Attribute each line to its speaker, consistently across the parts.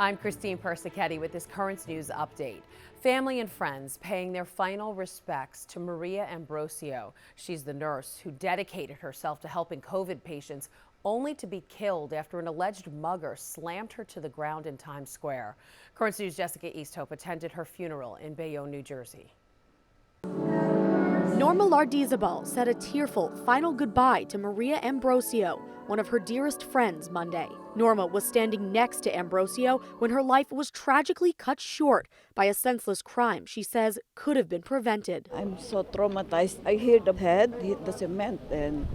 Speaker 1: I'm Christine Persichetti with this Currents News update. Family and friends paying their final respects to Maria Ambrosio. She's the nurse who dedicated herself to helping COVID patients, only to be killed after an alleged mugger slammed her to the ground in Times Square. Currents News' Jessica Easthope attended her funeral in Bayonne, New Jersey.
Speaker 2: Norma Lardizabal said a tearful final goodbye to Maria Ambrosio, one of her dearest friends, Monday. Norma was standing next to Ambrosio when her life was tragically cut short by a senseless crime she says could have been prevented.
Speaker 3: I'm so traumatized. I hear the head hit the cement, and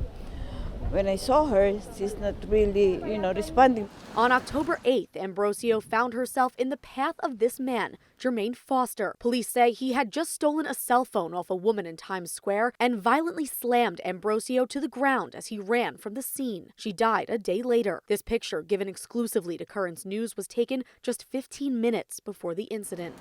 Speaker 3: when I saw her, she's not really, responding.
Speaker 2: On October 8th, Ambrosio found herself in the path of this man, Jermaine Foster. Police say he had just stolen a cell phone off a woman in Times Square and violently slammed Ambrosio to the ground as he ran from the scene. She died a day later. This picture, given exclusively to Currents News, was taken just 15 minutes before the incident.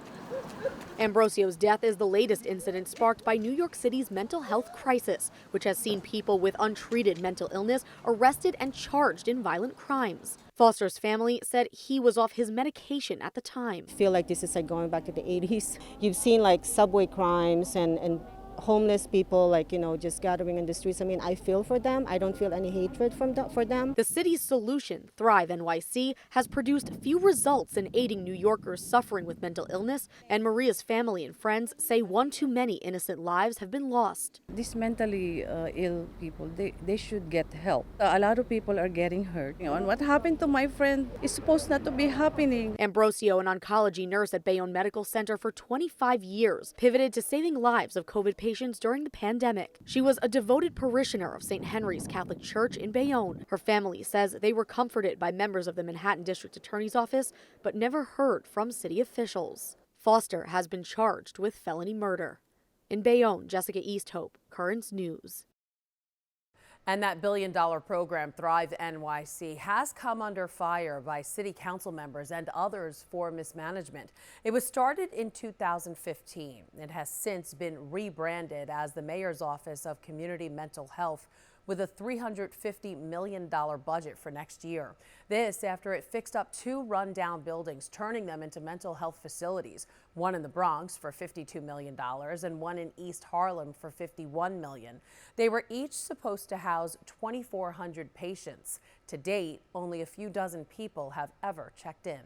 Speaker 2: Ambrosio's death is the latest incident sparked by New York City's mental health crisis, which has seen people with untreated mental illness arrested and charged in violent crimes. Foster's family said he was off his medication at the time.
Speaker 4: I feel like this is like going back to the 80s. You've seen like subway crimes and homeless people, just gathering in the streets. I mean, I feel for them. I don't feel any hatred for them.
Speaker 2: The city's solution, Thrive NYC, has produced few results in aiding New Yorkers suffering with mental illness, and Maria's family and friends say one too many innocent lives have been lost.
Speaker 5: These mentally ill people, they should get help. A lot of people are getting hurt. And what happened to my friend is supposed not to be happening.
Speaker 2: Ambrosio, an oncology nurse at Bayonne Medical Center for 25 years, pivoted to saving lives of COVID patients during the pandemic. She was a devoted parishioner of St. Henry's Catholic Church in Bayonne. Her family says they were comforted by members of the Manhattan District Attorney's Office, but never heard from city officials. Foster has been charged with felony murder. In Bayonne, Jessica Easthope, Currents News.
Speaker 1: And that billion-dollar program, Thrive NYC, has come under fire by city council members and others for mismanagement. It was started in 2015. It has since been rebranded as the Mayor's Office of Community Mental Health, with a $350 million budget for next year. This after it fixed up two rundown buildings, turning them into mental health facilities, one in the Bronx for $52 million and one in East Harlem for $51 million. They were each supposed to house 2,400 patients. To date, only a few dozen people have ever checked in.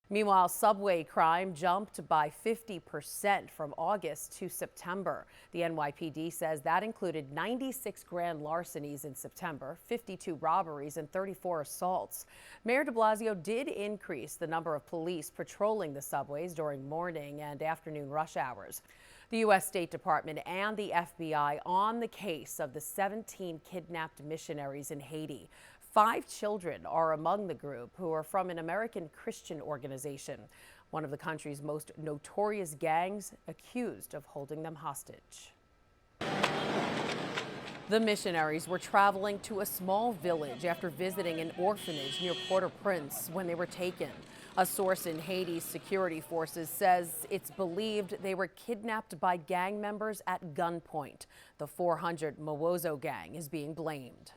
Speaker 1: Meanwhile, subway crime jumped by 50% from August to September. The NYPD says that included 96 grand larcenies in September, 52 robberies, and 34 assaults. Mayor de Blasio did increase the number of police patrolling the subways during morning and afternoon rush hours. The U.S. State Department and the FBI on the case of the 17 kidnapped missionaries in Haiti. 5 children are among the group, who are from an American Christian organization, one of the country's most notorious gangs, accused of holding them hostage. The missionaries were traveling to a small village after visiting an orphanage near Port-au-Prince when they were taken. A source in Haiti's security forces says it's believed they were kidnapped by gang members at gunpoint. The 400 MAWOZO gang is being blamed.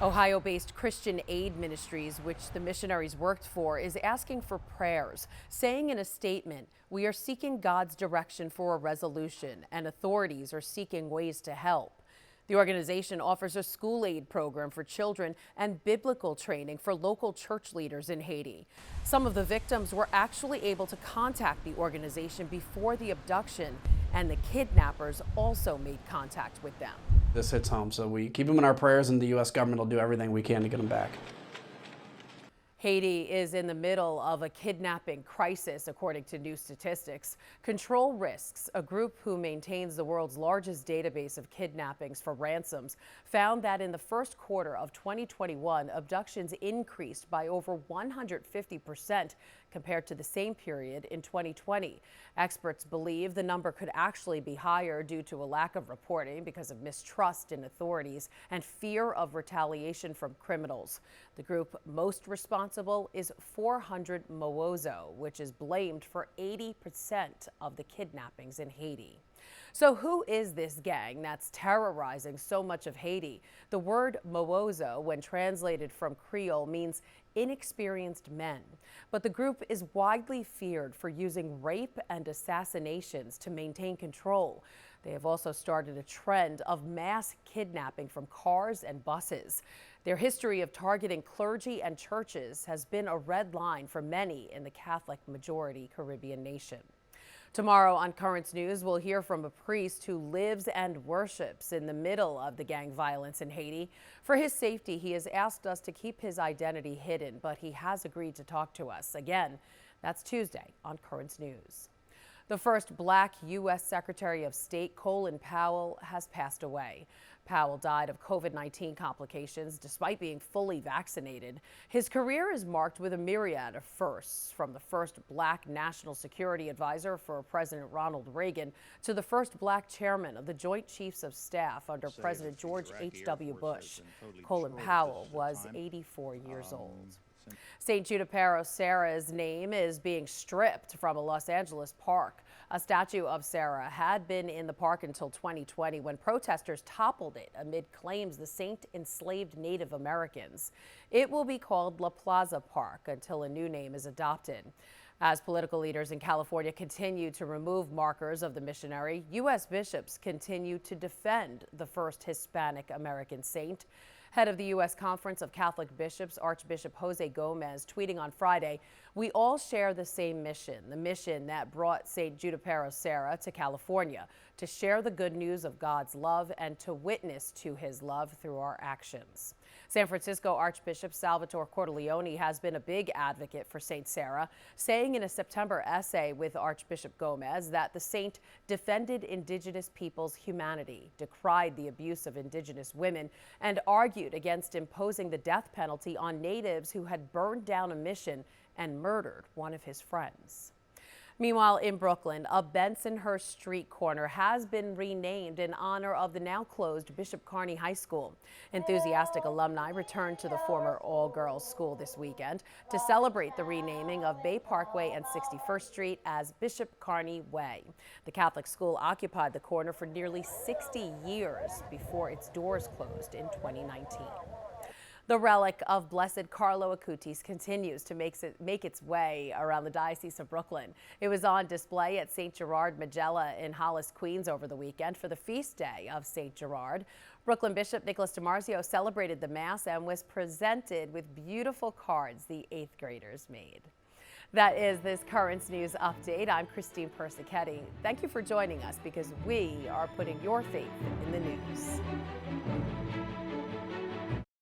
Speaker 1: Ohio-based Christian Aid Ministries, which the missionaries worked for, is asking for prayers, saying in a statement, "We are seeking God's direction for a resolution, and authorities are seeking ways to help." The organization offers a school aid program for children and biblical training for local church leaders in Haiti. Some of the victims were actually able to contact the organization before the abduction, and the kidnappers also made contact with them.
Speaker 6: This hits home, so we keep them in our prayers, and the U.S. government will do everything we can to get them back.
Speaker 1: Haiti is in the middle of a kidnapping crisis, according to new statistics. Control Risks, a group who maintains the world's largest database of kidnappings for ransoms, found that in the first quarter of 2021, abductions increased by over 150% compared to the same period in 2020. Experts believe the number could actually be higher due to a lack of reporting because of mistrust in authorities and fear of retaliation from criminals. The group most responsible is 400 MAWOZO, which is blamed for 80% of the kidnappings in Haiti. So who is this gang that's terrorizing so much of Haiti? The word MAWOZO, when translated from Creole, means inexperienced men. But the group is widely feared for using rape and assassinations to maintain control. They have also started a trend of mass kidnapping from cars and buses. Their history of targeting clergy and churches has been a red line for many in the Catholic-majority Caribbean nation. Tomorrow on Currents News, we'll hear from a priest who lives and worships in the middle of the gang violence in Haiti. For his safety, he has asked us to keep his identity hidden, but he has agreed to talk to us. Again, that's Tuesday on Currents News. The first black U.S. Secretary of State, Colin Powell, has passed away. Powell died of COVID-19 complications despite being fully vaccinated. His career is marked with a myriad of firsts, from the first black national security advisor for President Ronald Reagan to the first black chairman of the Joint Chiefs of Staff under President George H.W. Bush. Colin Powell was 84 years old. St. Junipero Serra's name is being stripped from a Los Angeles park. A statue of Serra had been in the park until 2020 when protesters toppled it amid claims the saint enslaved Native Americans. It will be called La Plaza Park until a new name is adopted. As political leaders in California continue to remove markers of the missionary, U.S. bishops continue to defend the first Hispanic American saint. Head of the U.S. Conference of Catholic Bishops, Archbishop Jose Gomez, tweeting on Friday, "We all share the same mission, the mission that brought St. Junipero Serra to California, to share the good news of God's love and to witness to his love through our actions." San Francisco Archbishop Salvatore Cordileone has been a big advocate for St. Serra, saying in a September essay with Archbishop Gomez that the saint defended indigenous people's humanity, decried the abuse of indigenous women, and argued against imposing the death penalty on natives who had burned down a mission and murdered one of his friends. Meanwhile, in Brooklyn, a Bensonhurst Street corner has been renamed in honor of the now closed Bishop Kearny High School. Enthusiastic alumni returned to the former all-girls school this weekend to celebrate the renaming of Bay Parkway and 61st Street as Bishop Kearny Way. The Catholic school occupied the corner for nearly 60 years before its doors closed in 2019. The relic of Blessed Carlo Acutis continues to make its way around the Diocese of Brooklyn. It was on display at St. Gerard Majella in Hollis, Queens over the weekend for the feast day of St. Gerard. Brooklyn Bishop Nicholas DiMarzio celebrated the Mass and was presented with beautiful cards the 8th graders made. That is this Currents News update. I'm Christine Persichetti. Thank you for joining us because we are putting your faith in the news.